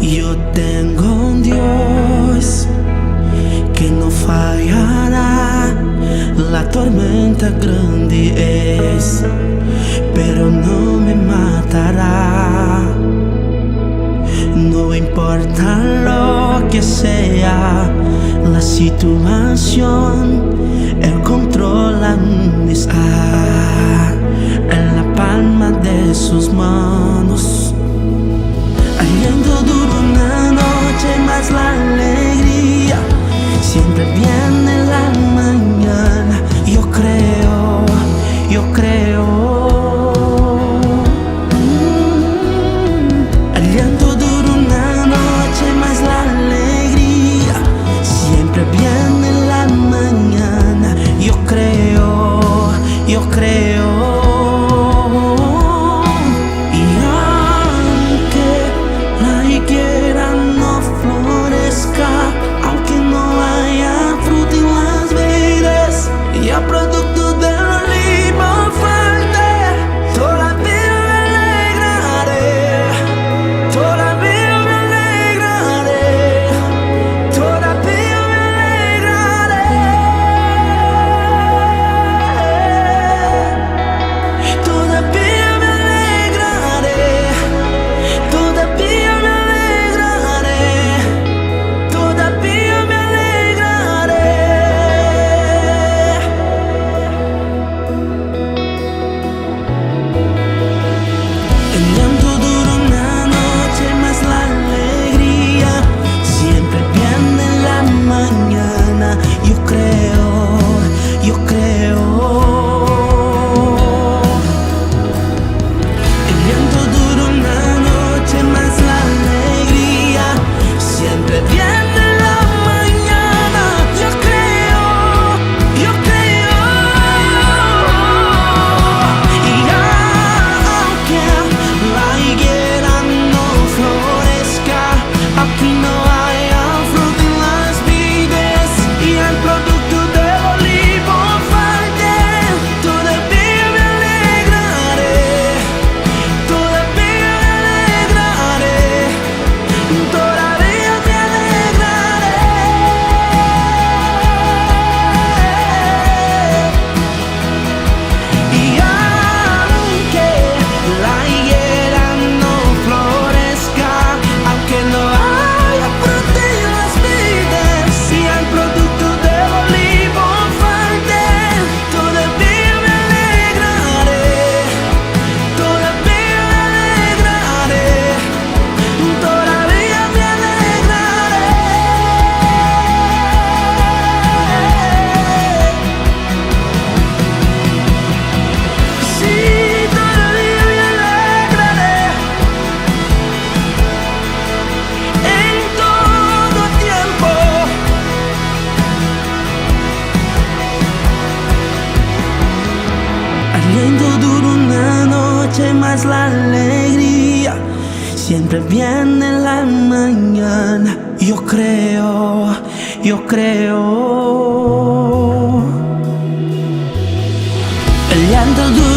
Yo tengo un Dios que no fallará. La tormenta grande es, pero no me matará. No importa lo que sea la situación, Él controla está en la palma de sus manos. Aliento duro una noche, más la alegría siempre viene la mañana. Yo creo, yo creo. Aliento duro una noche, más la alegría siempre viene la mañana. Yo creo, yo creo. Aliento duro una noche, más la alegría siempre viene en la mañana. Yo creo, yo creo. Aliento duro